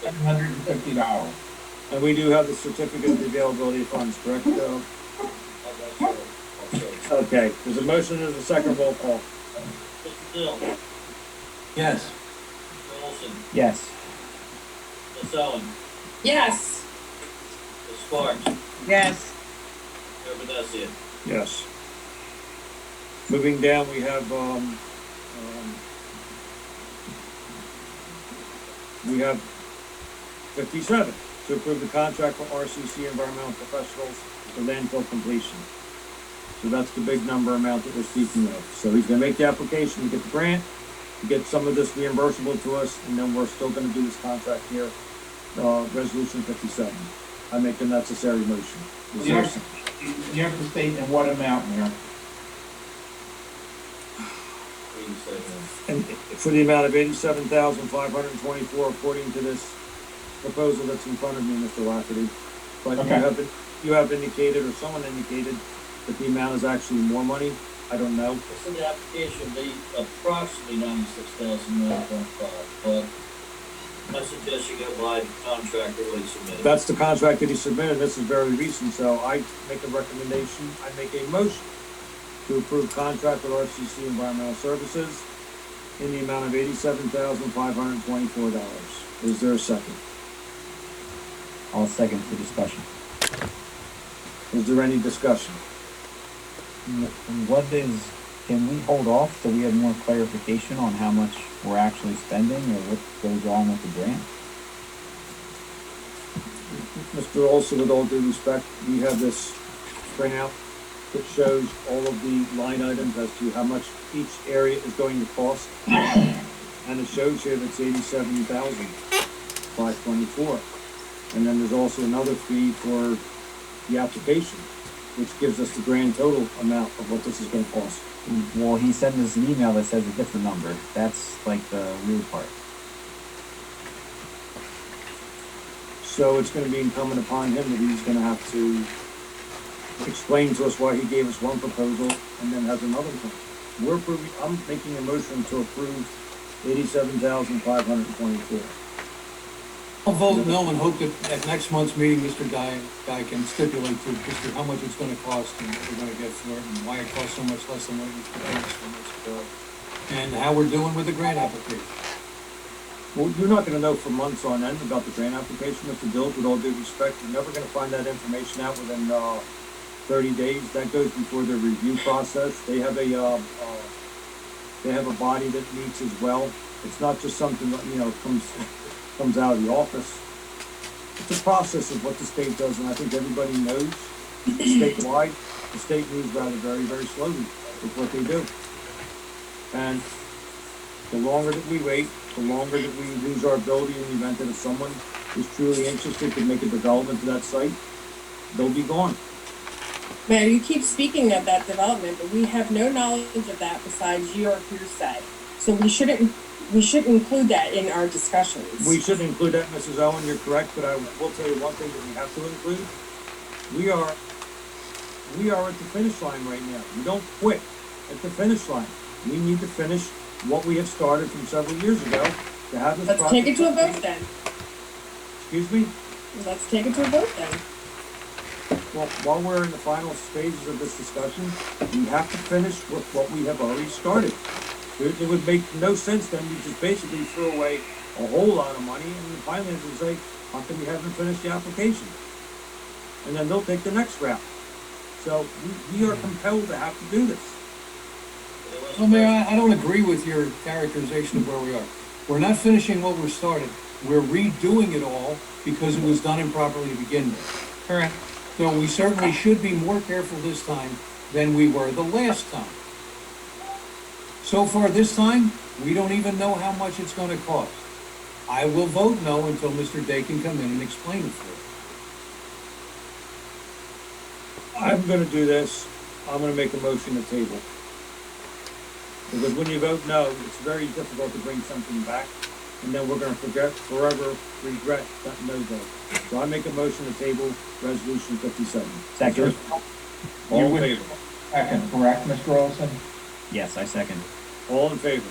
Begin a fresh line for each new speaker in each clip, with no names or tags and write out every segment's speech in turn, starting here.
$750.
And we do have the certificate of availability of funds, correct? Okay, there's a motion, there's a second, roll call.
Mr. Dill.
Yes.
Mr. Olson.
Yes.
Ms. Owen.
Yes.
Ms. Sparks.
Yes.
Mayor Vinesia.
Yes. Moving down, we have, we have 57, to approve the contract for RCC Environmental Professionals for landfill completion. So that's the big number amount that we're speaking of. So he's gonna make the application to get the grant, to get some of this reimbursable to us, and then we're still gonna do this contract here, resolution 57. I make the necessary motion. Is
You
there-
have to state in what amount, Mayor.
And for the amount of $87,524, according to this proposal that's in front of me, Mr. Lafferty. But
Okay.
you have indicated, or someone indicated, that the amount is actually more money. I don't know.
It's in the application, be approximately 96,925, but I suggest you go by the contract that we submitted.
That's the contract that he submitted. This is very recent, so I make a recommendation. I make a motion to approve contract with RCC Environmental Services in the amount of $87,524. Is there a second?
I'll second for discussion.
Is there any discussion?
What is, can we hold off till we have more clarification on how much we're actually spending or what goes on with the grant?
Mr. Olson, with all due respect, we have this printout that shows all of the line items as to how much each area is going to cost. And it shows here that's $87,524. And then there's also another fee for the application, which gives us the grand total amount of what this is gonna cost.
Well, he sent us an email that says a different number. That's like the weird part.
So it's gonna be incumbent upon him that he's gonna have to explain to us why he gave us one proposal and then has another one. We're approving, I'm making a motion to approve $87,524.
I'll vote no and hope that at next month's meeting, Mr. Guy can stipulate to just how much it's gonna cost and what we're gonna get for it and why it costs so much less than what we paid for months ago. And how we're doing with the grant application.
Well, you're not gonna know for months on end about the grant application, Mr. Dills, with all due respect. You're never gonna find that information out within, 30 days. That goes before the review process. They have a body that meets as well. It's not just something that, comes out of the office. It's a process of what the state does, and I think everybody knows statewide, the state moves rather very, very slowly with what they do. And the longer that we wait, the longer that we lose our ability in the event that if someone is truly interested to make a development to that site, they'll be gone.
Mayor, you keep speaking of that development, but we have no knowledge of that besides your hearsay. So we shouldn't include that in our discussions.
We should include that, Mrs. Owen, you're correct, but I will tell you one thing that we have to include. We are at the finish line right now. We don't quit at the finish line. We need to finish what we have started from several years ago to have this.
Let's take it to a vote then.
Excuse me?
Let's take it to a vote then.
Well, while we're in the final stages of this discussion, we have to finish with what we have already started. It would make no sense then to just basically throw away a whole lot of money and then finally to say, how come you haven't finished the application? And then they'll take the next route. So we are compelled to have to do this.
Well, Mayor, I don't agree with your characterization of where we are. We're not finishing what we're started. We're redoing it all because it was done improperly to begin with.
Correct.
So we certainly should be more careful this time than we were the last time. So far this time, we don't even know how much it's gonna cost. I will vote no until Mr. Day can come in and explain it for us.
I'm gonna do this. I'm gonna make a motion to table. Because when you vote no, it's very difficult to bring something back, and then we're gonna forever regret that no vote. So I make a motion to table resolution 57.
Second.
You would second, correct, Mr. Olson?
Yes, I second.
All in favor?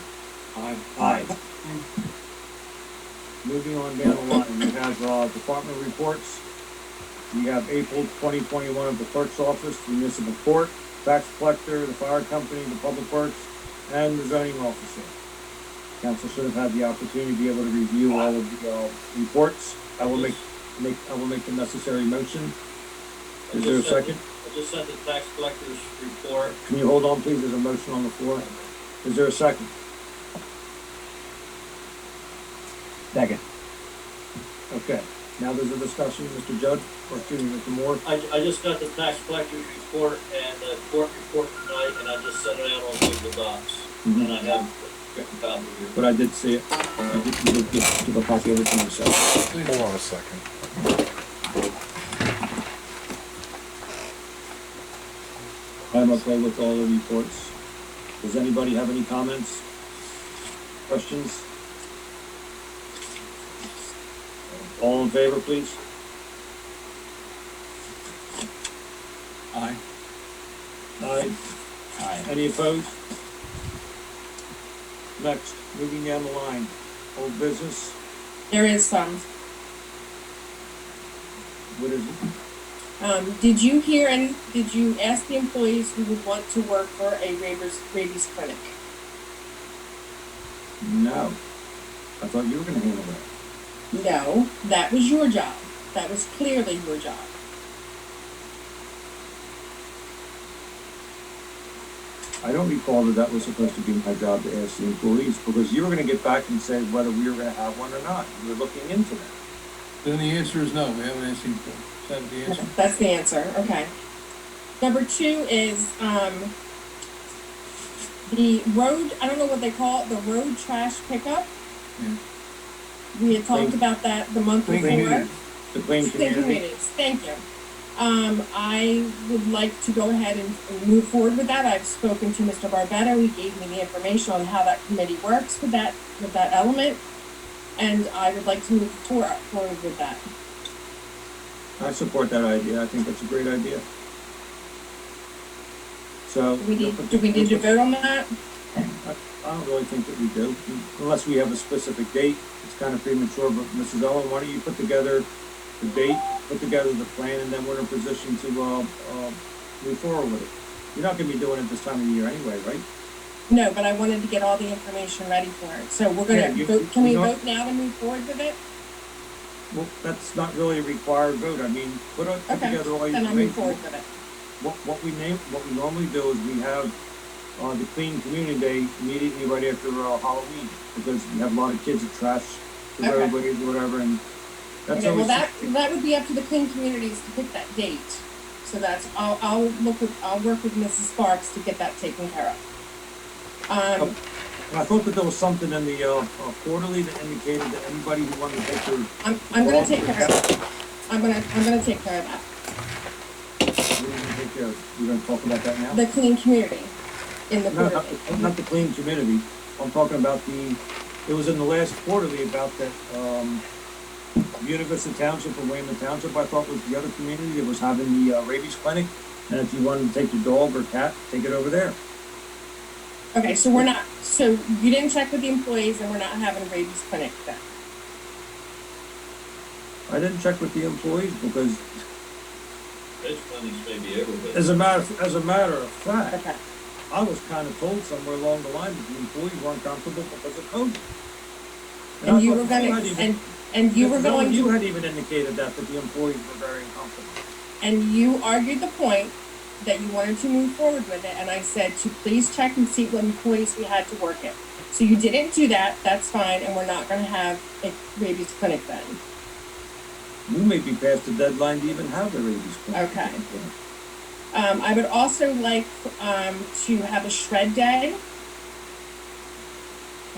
Aye.
Aye.
moving on down the line, we have, department reports. We have April 2021 of the clerk's office, the municipal court, tax collector, the fire company, the public works, and the zoning officer. Council should have had the opportunity to be able to review all of the, reports. I will make the necessary motion. Is there a second?
I just sent the tax collector's report.
Can you hold on, please? There's a motion on the floor. Is there a second?
Second.
Okay, now there's a discussion, Mr. Judd, or excuse me, Mr. Moore.
I just got the tax collector's report and the court report tonight, and I just sent it out on Google Docs.
Mhm.
And I have a copy here.
But I did see it. I did give a copy of it to myself.
Hold on a second.
I'm okay with all the reports. Does anybody have any comments? Questions? All in favor, please?
Aye.
Aye.
Aye.
Any opposed? Next, moving down the line, old business,
There is some.
what is it?
Did you hear and did you ask the employees who would want to work for a rabies clinic?
No. I thought you were gonna handle that.
No, that was your job. That was clearly your job.
I don't recall that was supposed to be my job to ask the employees, because you were gonna get back and say whether we were gonna have one or not. You were looking into that.
Then the answer is no, we haven't asked him for. Is that the answer?
That's the answer, okay. Number 2 is, the road, I don't know what they call it, the road trash pickup.
Yeah.
We had talked about that the month
Clean
before.
community.
The clean
Clean
community.
communities, thank you. I would like to go ahead and move forward with that. I've spoken to Mr. Barbetta. He gave me the information on how that committee works with that element. And I would like to move forward with that.
I support that idea. I think that's a great idea. So.
Do we need to vote on that?
I don't really think that we do, unless we have a specific date. It's kind of premature, but Mrs. Owen, why don't you put together the date, put together the plan, and then we're in a position to, move forward with it. You're not gonna be doing it this time of year anyway, right?
No, but I wanted to get all the information ready for it. So we're
Yeah,
gonna
you-
vote, can we
you don't-
vote now to move forward with it?
Well, that's not really a required vote. I mean, put
Okay,
together all your
then I'll move
information.
forward with it.
What we normally do is we have, the Clean Community Day immediately right after, Halloween, because we have a lot of kids that trash the
Okay.
roadways or whatever, and that's
Okay, well,
always.
that would be up to the clean communities to pick that date. So that's, I'll work with Mrs. Sparks to get that taken care of.
And I thought that there was something in the, quarterly that indicated that anybody who wanted to take their.
I'm gonna take care of that. I'm gonna take care of that.
What are you gonna take care of? You're gonna talk about that now?
The clean community in the
No,
quarterly.
not the Clean Community. I'm talking about it was in the last quarterly about that, Buena Vista Township or Weymouth Township, I thought was the other community that was having the, rabies clinic. And if you wanted to take your dog or cat, take it over there.
Okay, so you didn't check with the employees and we're not having a rabies clinic then?
I didn't check with the employees because
Those clinics may be everywhere.
as a matter of fact,
Okay,
I was kind of told somewhere along the line that the employees weren't comfortable because of COVID. I
and you
thought
were gonna,
had even-
and you were
No,
going
you
to,
had even indicated that the employees were very uncomfortable.
and you argued the point that you wanted to move forward with it, and I said to please check and see what employees we had to work it. So you didn't do that, that's fine, and we're not gonna have a rabies clinic then.
You may be past the deadline to even have the rabies clinic.
Okay. I would also like, to have a shred day.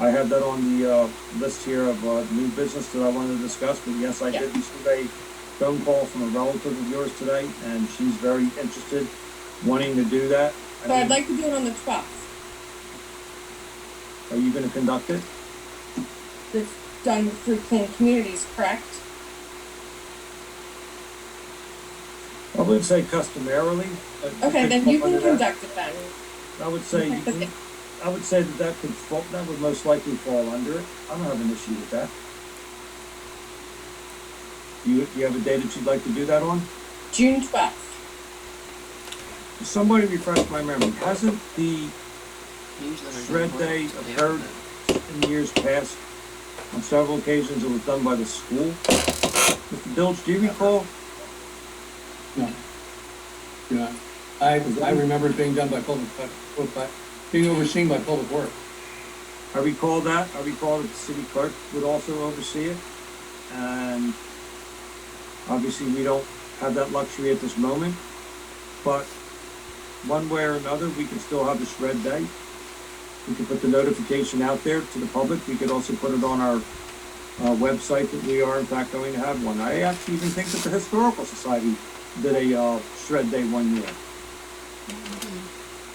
I have that on the, list here of, new business that I wanted to discuss, but yes, I did receive a phone call from a relative of yours today, and she's very interested, wanting to do that. I
So I'd
mean,
like to do it on the 12th.
Are you gonna conduct it?
It's done through Clean Communities, correct?
I would say customarily. but it
Okay,
could
then you
fall
can
under that.
conduct it then.
I would say,
Okay.
I would say that would most likely fall under it. I don't have an issue with that. You have a day that you'd like to do that on?
June 12th.
Somebody refresh my memory. Hasn't the shred day occurred in years past? On several occasions, it was done by the school. Mr. Dilge, do you recall?
No. Yeah. I remember it being done by being overseen by Public Works.
I recall that. I recall that the city clerk would also oversee it. And obviously, we don't have that luxury at this moment. But one way or another, we can still have the shred day. We can put the notification out there to the public. We could also put it on our website that we are in fact going to have one. I actually even think that the Historical Society did a shred day one year.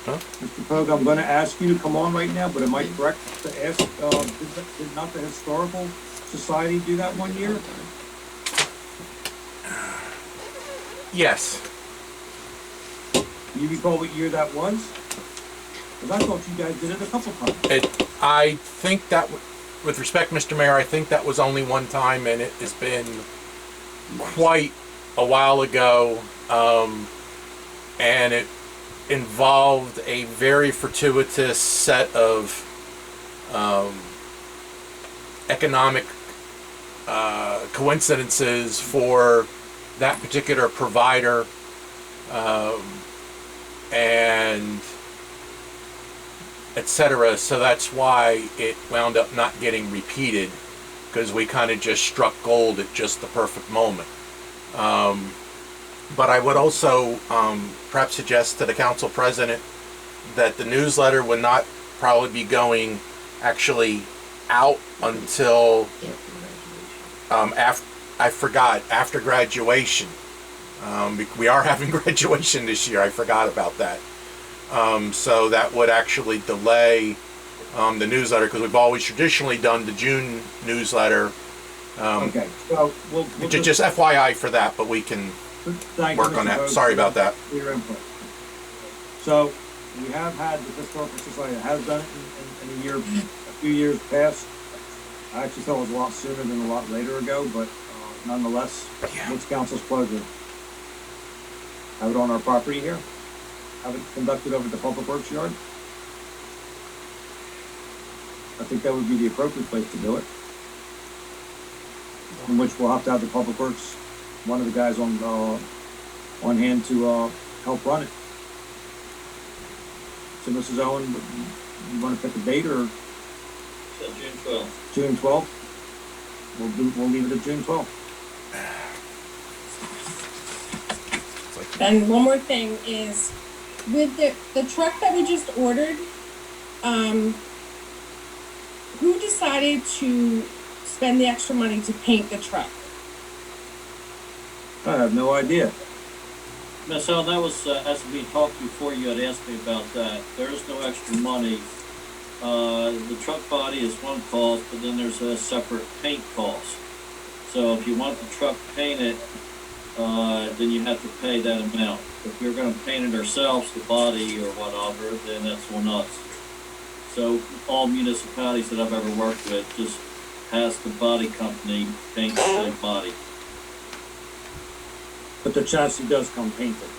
Huh?
Mr. Pogue, I'm going to ask you to come on right now, but am I correct to ask, did not the Historical Society do that one year?
Yes.
Do you recall what year that was? Because I thought you guys did it a couple times.
I think that, with respect, Mr. Mayor, I think that was only one time, and it has been quite a while ago, and it involved a very fortuitous set of economic coincidences for that particular provider, and etc. So that's why it wound up not getting repeated, because we kind of just struck gold at just the perfect moment. But I would also perhaps suggest to the council president that the newsletter would not probably be going actually out until after graduation. We are having graduation this year. I forgot about that. So that would actually delay the newsletter, because we've always traditionally done the June newsletter.
Okay, so we'll
Just FYI for that, but we can work on that. Sorry about that.
For your input. So we have had the Historical Society has done it in a few years past. I actually thought it was a lot sooner than a lot later ago, but nonetheless, what's council's pleasure? Have it on our property here? Have it conducted over at the Public Works yard? I think that would be the appropriate place to do it. In which we'll have to have the Public Works, one of the guys on hand to help run it. So Mrs. Owen, you want to pick a date or?
So June 12th.
June 12th? We'll leave it at June 12th.
And one more thing is, with the truck that we just ordered, who decided to spend the extra money to paint the truck?
I have no idea.
Miss Ellen, that was, as we talked before, you had asked me about that. There is no extra money. The truck body is one cost, but then there's a separate paint cost. So if you want the truck painted, then you have to pay that amount. If we're going to paint it ourselves, the body or whatever, then that's on us. So all municipalities that I've ever worked with just has the body company paint the body.
But the chassis does come painted.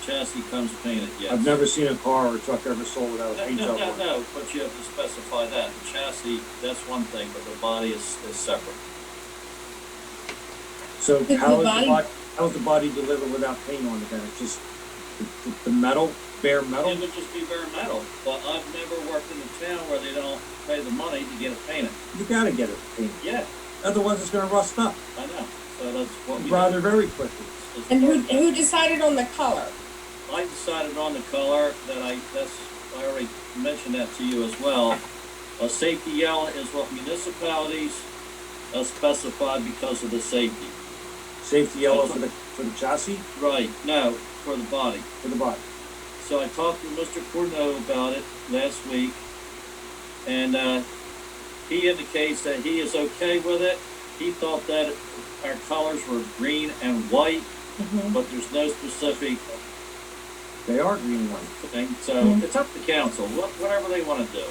Chassis comes painted, yes.
I've never seen a car or a truck ever sold without a paint job on it.
No, but you have to specify that. The chassis, that's one thing, but the body is separate.
So
Is
how is the body delivered without paint on it then? It's just the metal, bare metal?
It would just be bare metal, but I've never worked in a town where they don't pay the money to get it painted.
You gotta get it painted.
Yeah,
Otherwise it's gonna rust up
I know. So that's what we
rather
do.
very quickly.
It's
And
part-
who decided on the color?
I decided on the color that I already mentioned that to you as well. A safety yellow is what municipalities specified because of the safety.
Safety yellow for the chassis,
Right, no, for the body.
for the body.
So I talked to Mr. Courneau about it last week, and he indicates that he is okay with it. He thought that our colors were green and white, but there's no specific
They are green and white.
thing. So it's up to council, whatever they want to do.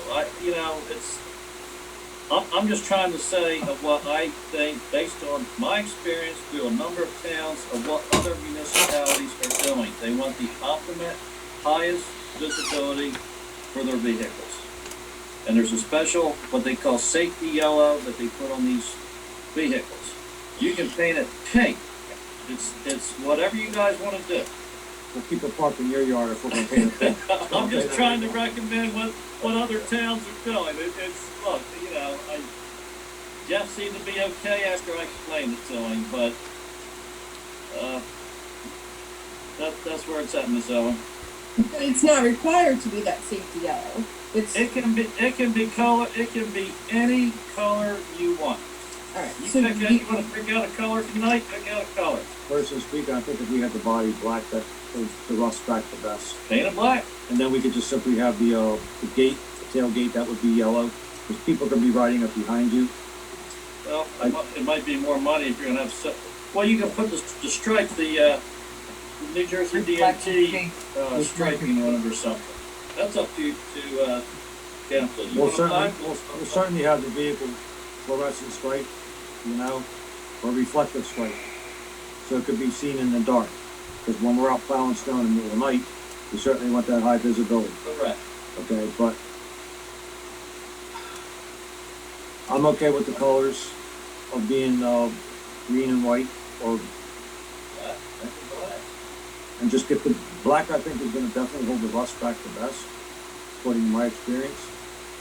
I'm just trying to say of what I think, based on my experience through a number of towns, of what other municipalities are doing. They want the ultimate, highest visibility for their vehicles. And there's a special, what they call safety yellow, that they put on these vehicles. You can paint it pink. It's whatever you guys want to do.
We'll keep it parked in your yard if we're gonna paint it pink.
I'm just trying to recommend what other towns are doing. It's, look, you know, Jeff seemed to be okay after I explained it to him, but, that's where it's at, Miss Owen.
But it's not required to be that safety yellow.
It can be color, it can be any color you want.
Alright,
You
so
you wanna pick out a color tonight, pick out a color.
Personally speaking, I think if we had the body black, that is the rust back the best.
Paint it black.
And then we could just simply have the gate, the tailgate, that would be yellow, because people can be riding up behind you.
Well, it might be more money if you're gonna have, well, you can put the stripe, the New Jersey DOT, striping on it or something. That's up to council. You
We'll
want
certainly,
black?
we'll certainly have the vehicle fluorescent stripe, you know, or reflective stripe, so it could be seen in the dark. Because when we're out plowing snow in the middle of the night, we certainly want that high visibility,
Correct.
okay, but I'm okay with the colors of being, green and white, or,
Black, make it black.
and just get the, black I think is gonna definitely hold the rust back the best, according to my experience.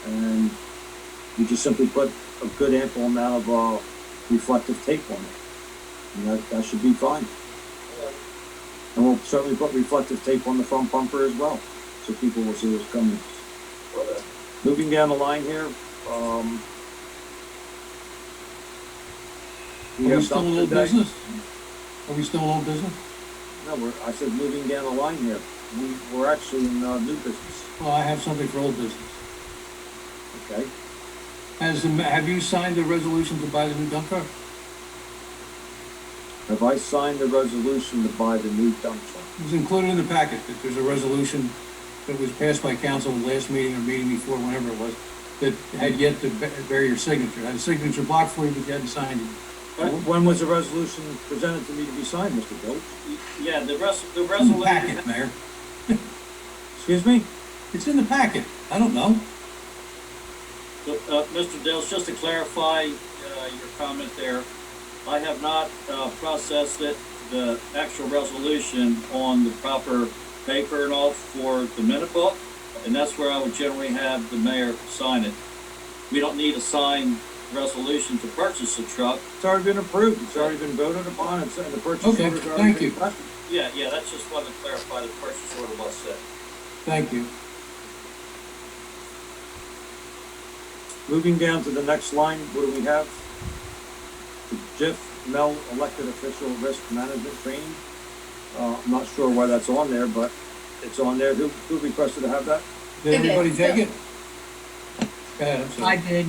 And you just simply put a good ample amount of, reflective tape on it. And that should be fine. And we'll certainly put reflective tape on the front bumper as well, so people will see what's coming.
Whatever.
Moving down the line here, we
Are we
have
still in
dumpster
old
day.
business? Are we still in old business?
No, I said moving down the line here, we're actually in, new business,
Well, I have something for old business.
okay?
Have you signed the resolution to buy the new dump truck?
Have I signed the resolution to buy the new dump truck?
It was included in the packet, that there's a resolution that was passed by council in the last meeting or meeting before, whenever it was, that had yet to bear your signature. I had a signature block for you, but you hadn't signed it.
When was the resolution presented to me to be signed, Mr. Bill?
Yeah, the
It's in the
resolution.
packet, Mayor.
Excuse me?
It's in the packet. I don't know.
Mr. Dills, just to clarify, your comment there, I have not, processed it, the actual resolution on the proper paper and all for the minute book, and that's where I would generally have the mayor sign it. We don't need a signed resolution to purchase a truck.
It's already been approved, it's already been voted upon, and the purchase
Okay,
order's already
thank
been
you.
passed.
Yeah, that's just wanted to clarify the purchase order was set.
Thank you.
Moving down to the next line, what do we have? The JIF Mel Elected Official Risk Management Training. I'm not sure why that's on there, but it's on there. Who requested to have that?
Did
I did,
everybody take
so-
it? Go ahead, I'm sorry.
did.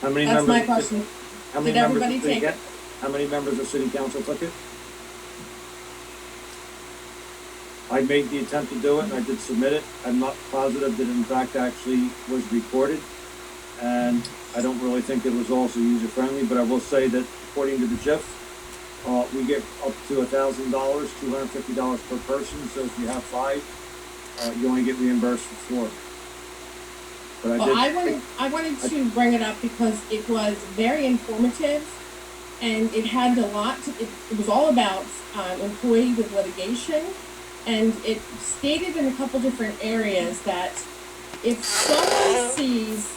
How many
That's
members?
my question.
How many
Did
members
everybody
did they
take
get? How many members of city council took it? I made the attempt to do it and I did submit it. I'm not positive that in fact actually was recorded. And I don't really think it was also user friendly, but I will say that according to the JIF, we get up to $1,000, $250 per person. So if you have 5, you only get reimbursed for 4. But
Well, I wanted to bring it up because it was very informative and it had a lot to, it was all about, employee with litigation. And it stated in a couple different areas that if someone sees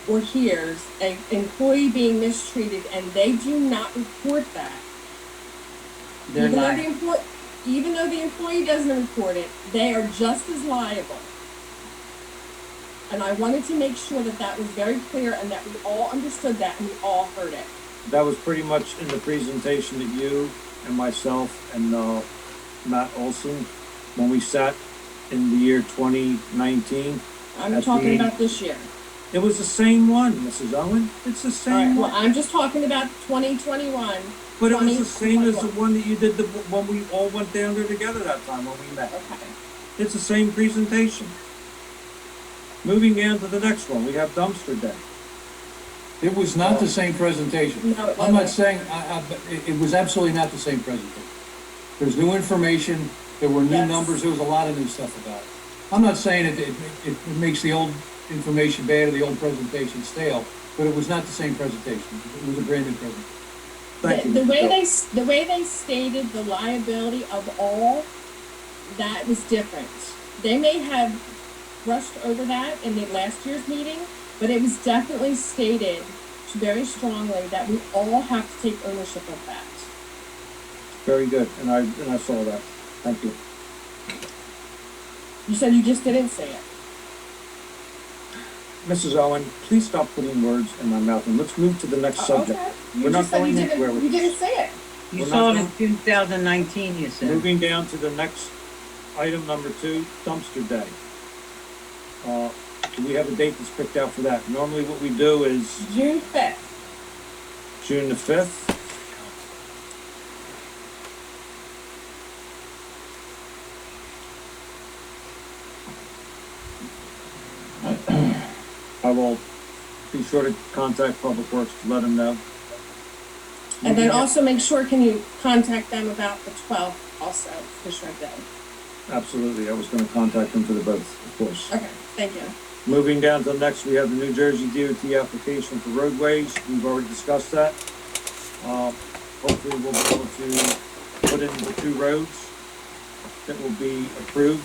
or hears an employee being mistreated and they do not report that,
They're
even though the employee doesn't report it, they are just as liable. And I wanted to make sure that that was very clear and that we all understood that and we all heard it.
that was pretty much in the presentation that you and myself and Matt Olson, when we sat in the year 2019.
I'm
That's
talking
the-
about this year.
It was the same one, Mrs. Owen. It's the
All right,
same
well,
one.
I'm just talking about 2021.
But it was the same as the
2021.
one that you did when we all went down there together that time when we met.
Okay.
It's the same presentation. Moving down to the next one, we have dumpster day.
It was not the same presentation.
No, it
I'm not
wasn't.
saying, but it was absolutely not the same presentation. There's new information, there were new
Yes.
numbers, there was a lot of new stuff about it. I'm not saying it makes the old information bad or the old presentation stale, but it was not the same presentation. It was a brand new presentation.
Thank you.
The
Mr.
way
Bill.
the way they stated the liability of all, that was different. They may have brushed over that in the last year's meeting, but it was definitely stated very strongly that we all have to take ownership of that.
Very good, and I saw that. Thank you.
You said you just didn't say it.
Mrs. Owen, please stop putting words in my mouth, and let's move to the next subject.
Okay. You
We're not
just said
going
you
anywhere
didn't,
with
you
this.
didn't say it.
You
We're
saw it
not
in 2019, you said.
Moving down to the next item, number 2, dumpster day. Do we have a date that's picked out for that? Normally what we do is
June 5th.
June the 5th. I will be sure to contact Public Works to let them know.
And then also make sure, can you contact them about the 12th also, for shred day?
Absolutely, I was gonna contact them for the both, of course.
Okay, thank you.
Moving down to the next, we have the New Jersey DOT application for roadways. We've already discussed that. Hopefully we'll be able to put in the 2 roads that will be approved.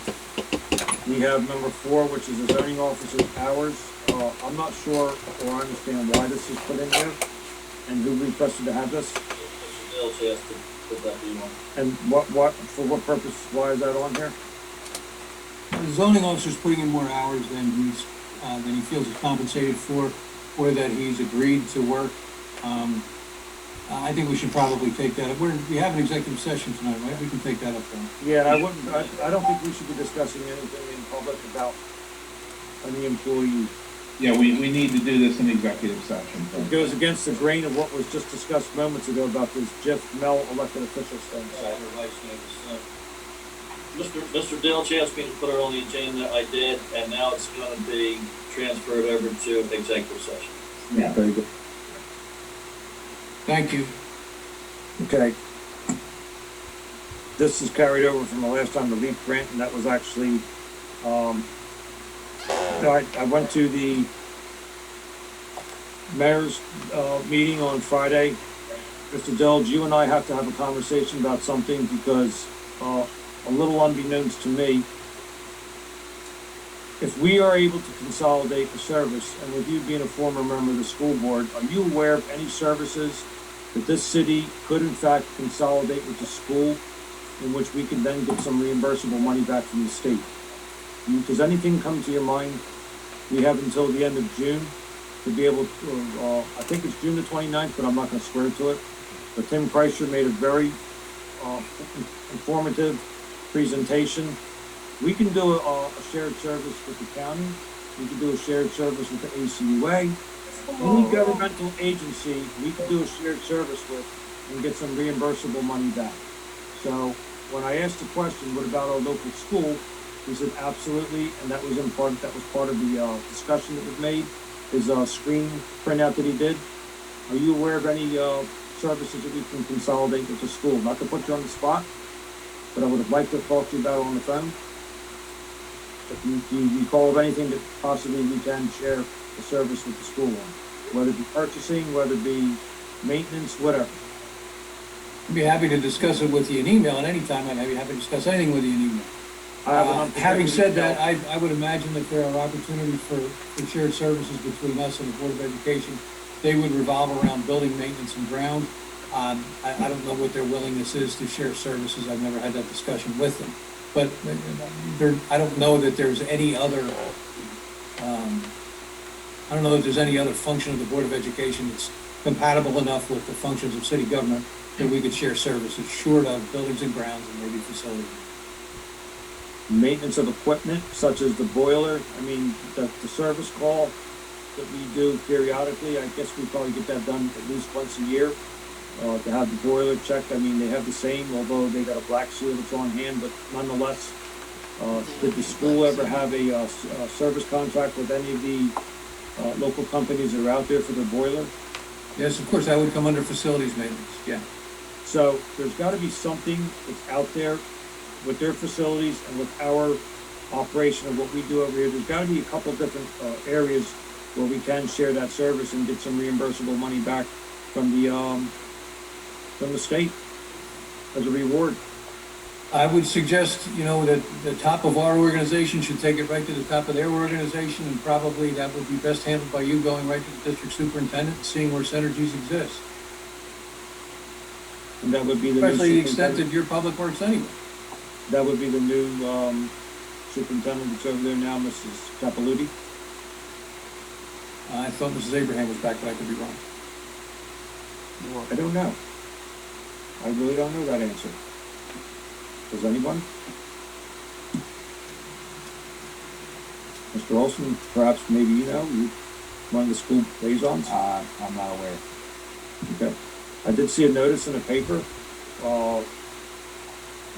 We have number 4, which is the zoning officer's hours. I'm not sure or understand why this is put in here and who requested to have this.
Mr. Dilch asked to put that be on.
And for what purpose, why is that on here?
The zoning officer's putting in more hours than he feels he's compensated for, or that he's agreed to work. I think we should probably take that up. We have an executive session tonight, right? We can take that up then.
Yeah, and I don't think we should be discussing anything in public about any employee.
Yeah, we need to do this in executive session.
It goes against the grain of what was just discussed moments ago about this Jeff Mel elected officials thing.
Mr. Dilch asked me to put it on the agenda, I did, and now it's gonna be transferred over to executive session.
Yeah.
Very good.
Thank you.
Okay. This is carried over from the last time, the LEAP grant, and that was actually, I went to the mayor's, meeting on Friday. Mr. Dilge, you and I have to have a conversation about something because, a little unbeknownst to me, if we are able to consolidate the service, and with you being a former member of the school board, are you aware of any services that this city could in fact consolidate with the school, in which we could then get some reimbursable money back from the state? Does anything come to your mind? We have until the end of June to be able to, I think it's June the 29th, but I'm not gonna swear to it. But Tim Kreischer made a very, informative presentation. We can do a shared service with the county. We can do a shared service with the ACUA. Any governmental agency we can do a shared service with and get some reimbursable money back. So when I asked the question, what about our local school? He said absolutely, and that was part of the discussion that was made. His screen printout that he did. Are you aware of any services that we can consolidate with the school? Not to put you on the spot, but I would have liked to talk to you about it on the phone. If you recall of anything that possibly we can share a service with the school on, whether it be purchasing, whether it be maintenance, whatever.
I'd be happy to discuss it with you in email at any time. I'd be happy to discuss anything with you in email.
I have an
Having said
email.
that, I would imagine that there are opportunities for shared services between us and the Board of Education. They would revolve around building maintenance and ground. I don't know what their willingness is to share services. I've never had that discussion with them. But I don't know that there's any other, I don't know if there's any other function of the Board of Education that's compatible enough with the functions of city government that we could share services short of buildings and grounds and maybe facilities.
Maintenance of equipment such as the boiler. I mean, the service call that we do periodically, I guess we probably get that done at least once a year. To have the boiler checked, I mean, they have the same, although they got a black seal that's on hand, but nonetheless, did the school ever have a service contract with any of the local companies that are out there for their boiler.
Yes, of course, that would come under facilities maintenance, yeah.
So there's gotta be something that's out there with their facilities and with our operation of what we do over here. There's gotta be a couple different, areas where we can share that service and get some reimbursable money back from the state as a reward.
I would suggest, that the top of our organization should take it right to the top of their organization, and probably that would be best handled by you going right to the district superintendent and seeing where synergies exist.
And that would be the new
Especially the extent
superintendent.
of your public works anyway.
That would be the new, superintendent that's over there now, Mrs. Capaluti.
I thought Mrs. Abraham was back, but I could be wrong.
I don't know. I really don't know that answer. Does anyone? Mr. Olson, perhaps maybe you're one of the school liaisons?
I'm not aware.
Okay. I did see a notice in the paper,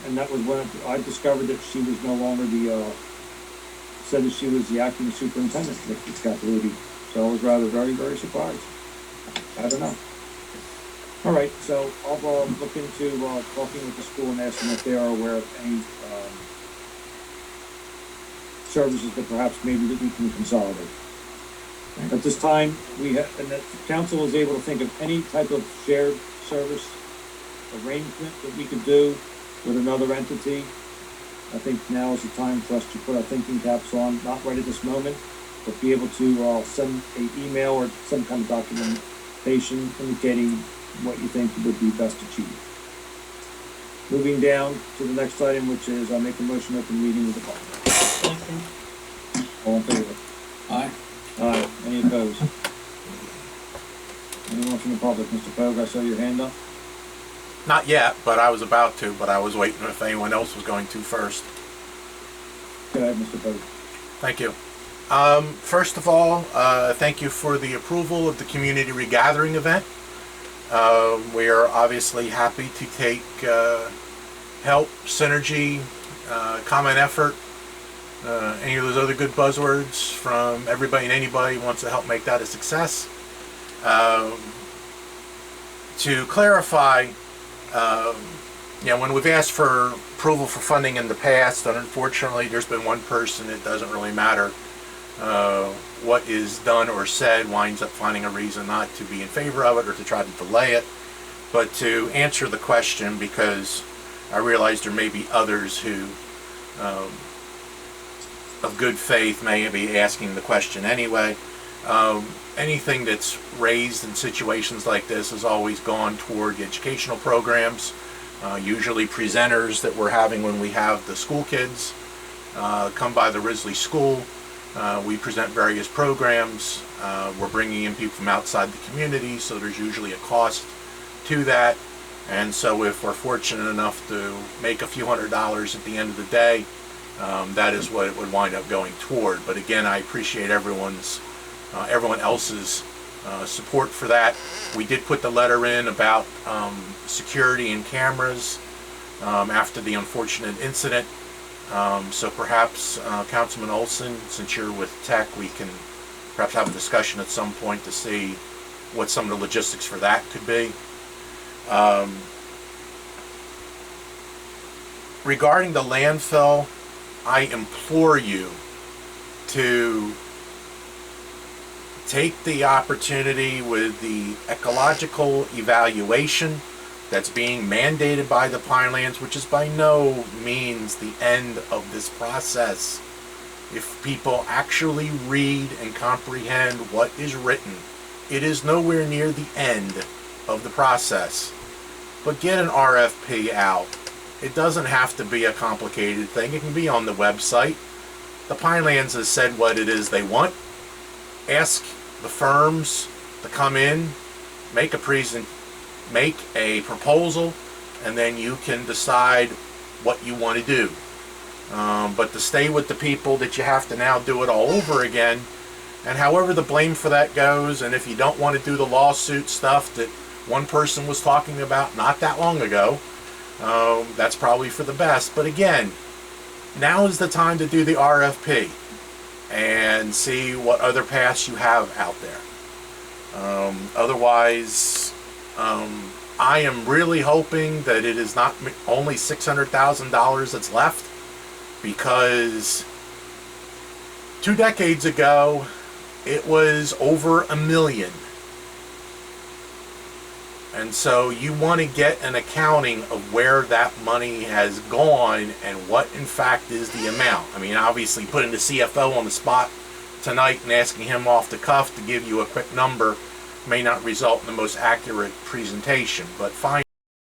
and that was when I discovered that she was no longer said that she was the acting superintendent, Mrs. Capaluti. So I was rather very, very surprised. I don't know. All right, so I'll look into talking with the school and asking if they are aware of any services that perhaps maybe that we can consolidate. At this time, and the council is able to think of any type of shared service arrangement that we could do with another entity. I think now is the time for us to put our thinking caps on, not right at this moment, but be able to send an email or some kind of documentation indicating what you think would be best achieved. Moving down to the next item, which is I'll make a motion to open meeting with the public.
Second.
All in favor?
Aye.
Aye. Any opposed? Anyone from the public? Mr. Pogue, I saw your hand up.
Not yet, but I was about to, but I was waiting if anyone else was going to first.
Go ahead, Mr. Pogue.
Thank you. First of all, thank you for the approval of the community regathering event. We are obviously happy to take help, synergy, common effort, any of those other good buzzwords from everybody and anybody who wants to help make that a success. To clarify, when we've asked for approval for funding in the past, and unfortunately there's been one person, it doesn't really matter what is done or said, winds up finding a reason not to be in favor of it or to try to delay it. But to answer the question, because I realize there may be others who of good faith may be asking the question anyway. Anything that's raised in situations like this has always gone toward the educational programs, usually presenters that we're having when we have the school kids come by the Risley School. We present various programs. We're bringing in people from outside the community, so there's usually a cost to that. And so if we're fortunate enough to make a few $100s at the end of the day, that is what it would wind up going toward. But again, I appreciate everyone else's support for that. We did put the letter in about security and cameras after the unfortunate incident. So perhaps Councilman Olson, since you're with Tech, we can perhaps have a discussion at some point to see what some of the logistics for that could be. Regarding the landfill, I implore you to take the opportunity with the ecological evaluation that's being mandated by the Pinelands, which is by no means the end of this process. If people actually read and comprehend what is written, it is nowhere near the end of the process. But get an RFP out. It doesn't have to be a complicated thing. It can be on the website. The Pinelands has said what it is they want. Ask the firms to come in, make a proposal, and then you can decide what you want to do. But to stay with the people that you have to now do it all over again, and however the blame for that goes, and if you don't want to do the lawsuit stuff that one person was talking about not that long ago, that's probably for the best. But again, now is the time to do the RFP. and see what other paths you have out there. Otherwise, I am really hoping that it is not only $600,000 that's left, because 2 decades ago it was over $1 million. And so you want to get an accounting of where that money has gone and what in fact is the amount. I mean, obviously putting the CFO on the spot tonight and asking him off the cuff to give you a quick number may not result in the most accurate presentation, but fine.